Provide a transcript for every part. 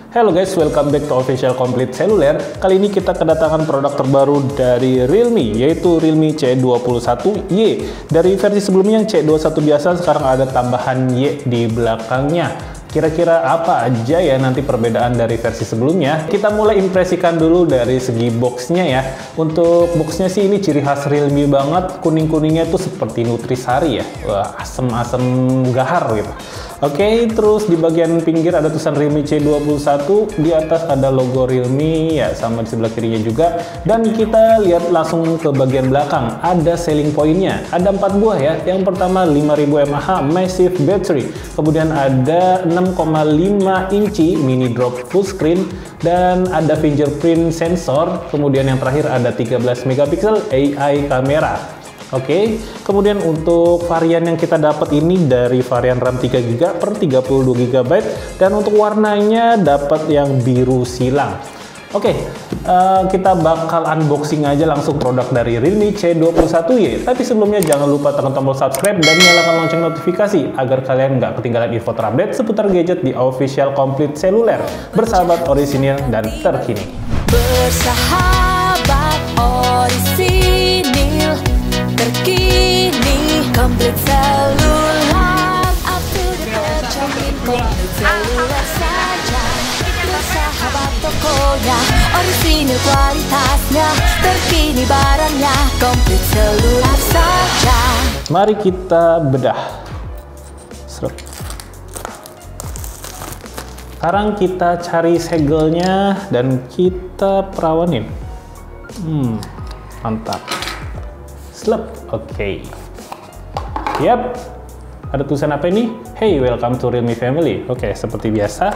Halo guys, welcome back to Official Complete Cellular. Kali ini kita kedatangan produk terbaru dari Realme, yaitu Realme C21Y. Dari versi sebelumnya yang C21 biasa, sekarang ada tambahan Y di belakangnya. Kira-kira apa aja ya nanti perbedaan dari versi sebelumnya? Kita mulai impresikan dulu dari segi boxnya ya. Untuk boxnya sih ini ciri khas Realme banget. Kuning-kuningnya tuh seperti Nutrisari ya. Wah, asem-asem gahar gitu. Oke, terus di bagian pinggir ada tulisan Realme C21, di atas ada logo Realme ya, sama di sebelah kirinya juga. Dan kita lihat langsung ke bagian belakang, ada selling point-nya. Ada 4 buah ya. Yang pertama 5000 mAh massive battery. Kemudian ada 6,5 inci mini drop full screen dan ada fingerprint sensor. Kemudian yang terakhir ada 13 megapiksel AI kamera. Oke, kemudian untuk varian yang kita dapat ini dari varian RAM 3GB per 32GB dan untuk warnanya dapat yang biru silang. Oke, kita bakal unboxing aja langsung produk dari Realme C21Y. Tapi sebelumnya jangan lupa tekan tombol subscribe dan nyalakan lonceng notifikasi agar kalian nggak ketinggalan info terupdate seputar gadget di Official Complete Cellular. Bersahabat, orisinil, dan terkini. Bersahabat, orisinil, terkini, Complete Cellular, up to the terjamin, Complete Cellular saja. Bersahabat tokonya, orisinil kualitasnya, terkini barangnya, Complete Cellular saja. Mari kita bedah. Sekarang kita cari segelnya dan kita perawanin. Mantap. Slep. Oke. Yap. Ada tulisan apa ini? Hey, welcome to Realme Family. Oke, seperti biasa.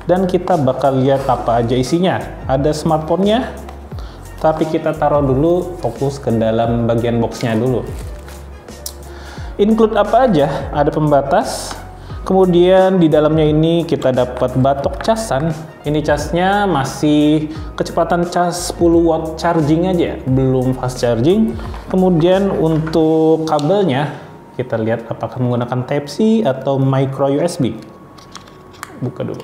Dan kita bakal lihat apa aja isinya. Ada smartphone-nya. Tapi kita taruh dulu, fokus ke dalam bagian boxnya dulu. Include apa aja? Ada pembatas. Kemudian di dalamnya ini kita dapat batok casan. Ini casnya masih kecepatan cas 10 watt charging aja, belum fast charging. Kemudian untuk kabelnya, kita lihat apakah menggunakan Type-C atau micro USB. Buka dulu.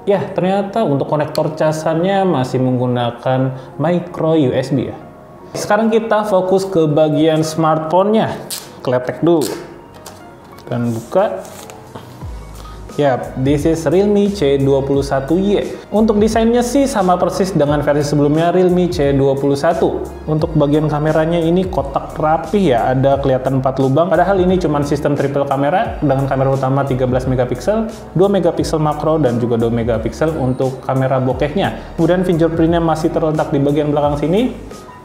Ya, ternyata untuk konektor casannya masih menggunakan micro USB ya. Sekarang kita fokus ke bagian smartphone-nya. Kletek dulu dan buka. Yap, this is Realme C21Y. Untuk desainnya sih sama persis dengan versi sebelumnya Realme C21. Untuk bagian kameranya ini kotak rapih ya, ada kelihatan 4 lubang. Padahal ini cuma sistem triple kamera dengan kamera utama 13 megapiksel, 2 megapiksel makro dan juga 2 megapiksel untuk kamera bokehnya. Kemudian fingerprintnya masih terletak di bagian belakang sini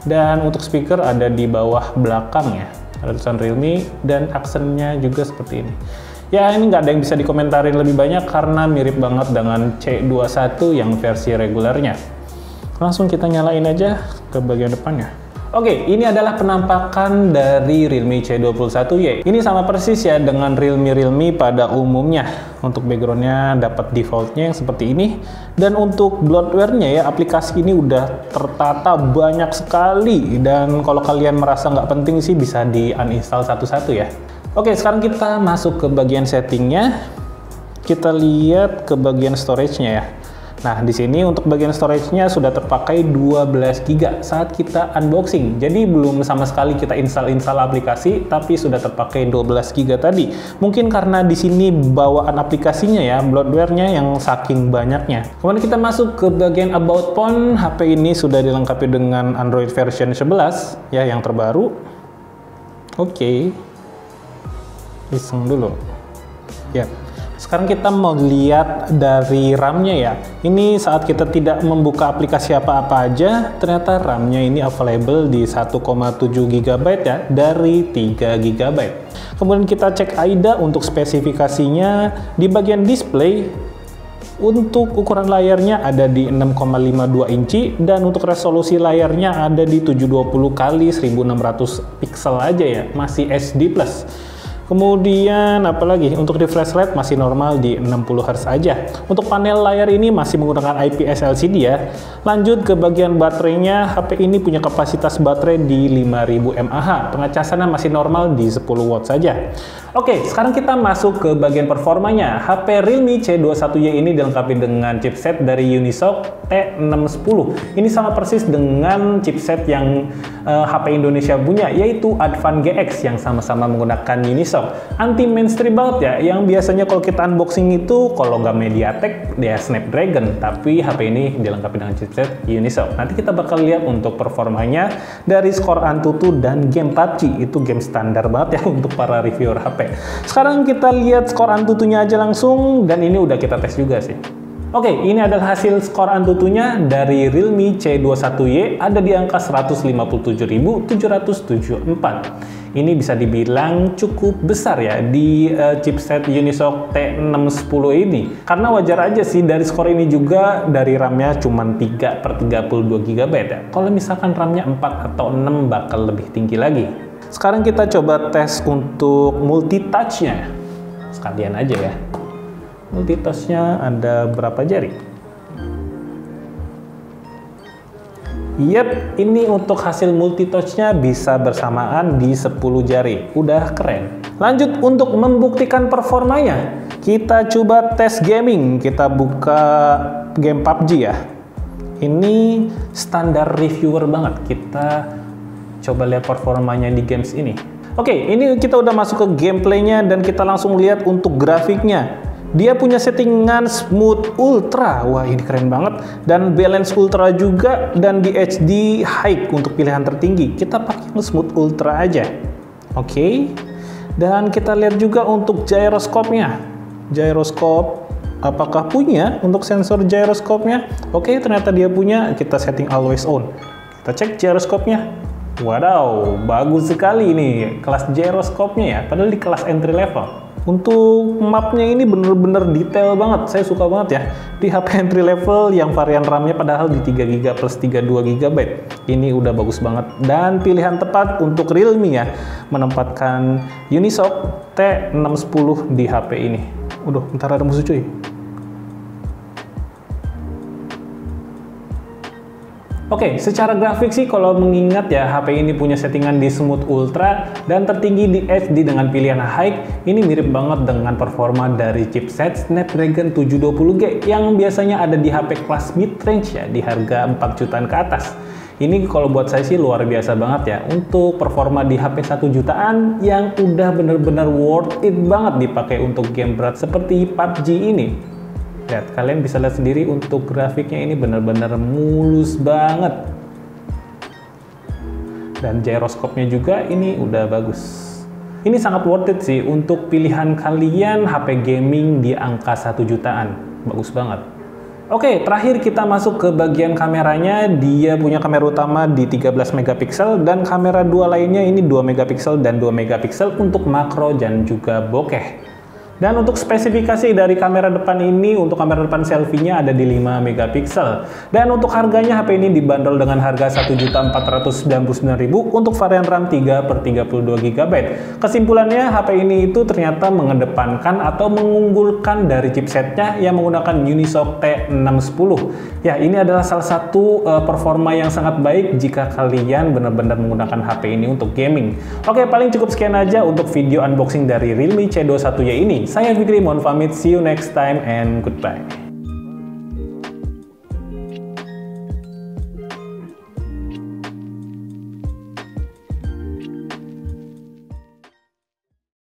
dan untuk speaker ada di bawah belakang ya. Ada tulisan Realme dan aksennya juga seperti ini. Ya, ini nggak ada yang bisa dikomentarin lebih banyak karena mirip banget dengan C21 yang versi regulernya. Langsung kita nyalain aja ke bagian depannya. Oke, ini adalah penampakan dari Realme C21Y. Ini sama persis ya dengan Realme pada umumnya. Untuk backgroundnya dapat defaultnya yang seperti ini. Dan untuk bloatware-nya ya, aplikasi ini udah tertata banyak sekali. Dan kalau kalian merasa nggak penting sih bisa di uninstall satu-satu ya. Oke, sekarang kita masuk ke bagian settingnya. Kita lihat ke bagian storage-nya ya. Nah, di sini untuk bagian storage-nya sudah terpakai 12 GB saat kita unboxing. Jadi belum sama sekali kita install aplikasi, tapi sudah terpakai 12 GB tadi. Mungkin karena di sini bawaan aplikasinya ya, bloatware-nya yang saking banyaknya. Kemudian kita masuk ke bagian about phone. HP ini sudah dilengkapi dengan Android version 11 ya, yang terbaru. Oke. Iseng dulu. Ya. Sekarang kita mau lihat dari RAM-nya ya. Ini saat kita tidak membuka aplikasi apa-apa aja, ternyata RAM-nya ini available di 1,7 GB ya, dari 3 GB. Kemudian kita cek AIDA untuk spesifikasinya. Di bagian display, untuk ukuran layarnya ada di 6,52 inci dan untuk resolusi layarnya ada di 720 x 1600 pixel aja ya, masih HD+. Kemudian apalagi untuk refresh rate masih normal di 60 Hz aja. Untuk panel layar ini masih menggunakan IPS LCD ya. Lanjut ke bagian baterainya, HP ini punya kapasitas baterai di 5000 mAh. Pengecasannya masih normal di 10 watt saja. Oke, sekarang kita masuk ke bagian performanya. HP Realme C21Y ini dilengkapi dengan chipset dari Unisoc T610. Ini sama persis dengan chipset yang HP Indonesia punya, yaitu Advan GX yang sama-sama menggunakan Unisoc. Anti mainstream banget ya, yang biasanya kalau kita unboxing itu kalau nggak MediaTek, dia Snapdragon, tapi HP ini dilengkapi dengan chipset Unisoc. Nanti kita bakal lihat untuk performanya dari skor Antutu dan game PUBG. Itu game standar banget ya untuk para reviewer HP. Sekarang kita lihat skor Antutunya aja langsung, dan ini udah kita tes juga sih. Oke, ini adalah hasil skor Antutunya dari Realme C21Y, ada di angka 157.774. Ini bisa dibilang cukup besar ya di chipset Unisoc T610 ini. Karena wajar aja sih dari skor ini juga dari RAM-nya cuma 3/32 GB ya. Kalau misalkan RAM-nya 4 atau 6 bakal lebih tinggi lagi. Sekarang kita coba tes untuk multitouch-nya. Sekalian aja ya. Multitouch-nya ada berapa jari? Yap, ini untuk hasil multitouch-nya bisa bersamaan di 10 jari. Udah keren. Lanjut untuk membuktikan performanya. Kita coba tes gaming. Kita buka game PUBG ya. Ini standar reviewer banget. Kita coba lihat performanya di games ini. Oke, ini kita udah masuk ke gameplaynya dan kita langsung lihat untuk grafiknya. Dia punya settingan smooth ultra, wah ini keren banget, dan balance ultra juga, dan di HD high untuk pilihan tertinggi. Kita pakai smooth ultra aja. Oke, dan kita lihat juga untuk gyroscope-nya. Gyroscope, apakah punya untuk sensor gyroscope-nya? Oke, ternyata dia punya. Kita setting always on. Kita cek gyroscope-nya. Wadaw, bagus sekali ini kelas gyroscope-nya ya, padahal di kelas entry level. Untuk mapnya ini bener-bener detail banget, saya suka banget ya. Di HP entry level yang varian RAM-nya padahal di 3GB plus 32 GB. Ini udah bagus banget, dan pilihan tepat untuk Realme ya, menempatkan Unisoc T610 di HP ini. Udah, bentar ada musuh cuy. Oke, secara grafik sih kalau mengingat ya HP ini punya settingan di Smooth Ultra dan tertinggi di HD dengan pilihan High, ini mirip banget dengan performa dari chipset Snapdragon 720G yang biasanya ada di HP kelas mid-range ya, di harga 4 jutaan ke atas. Ini kalau buat saya sih luar biasa banget ya untuk performa di HP 1 jutaan yang udah bener-bener worth it banget dipakai untuk game berat seperti PUBG ini. Lihat, kalian bisa lihat sendiri untuk grafiknya ini benar-benar mulus banget. Dan gyroscope-nya juga ini udah bagus. Ini sangat worth it sih untuk pilihan kalian HP gaming di angka 1 jutaan. Bagus banget. Oke, terakhir kita masuk ke bagian kameranya. Dia punya kamera utama di 13 megapiksel dan kamera dua lainnya ini 2 megapiksel dan 2 megapiksel untuk makro dan juga bokeh. Dan untuk spesifikasi dari kamera depan ini, untuk kamera depan selfie-nya ada di 5 megapiksel. Dan untuk harganya HP ini dibanderol dengan harga 1.499.000 untuk varian RAM 3/32 GB. Kesimpulannya HP ini itu ternyata mengedepankan atau mengunggulkan dari chipsetnya yang menggunakan Unisoc T610. Ya, ini adalah salah satu performa yang sangat baik jika kalian benar-benar menggunakan HP ini untuk gaming. Oke, paling cukup sekian aja untuk video unboxing dari Realme C21Y ini. Saya Fikri, mohon pamit, see you next time and goodbye.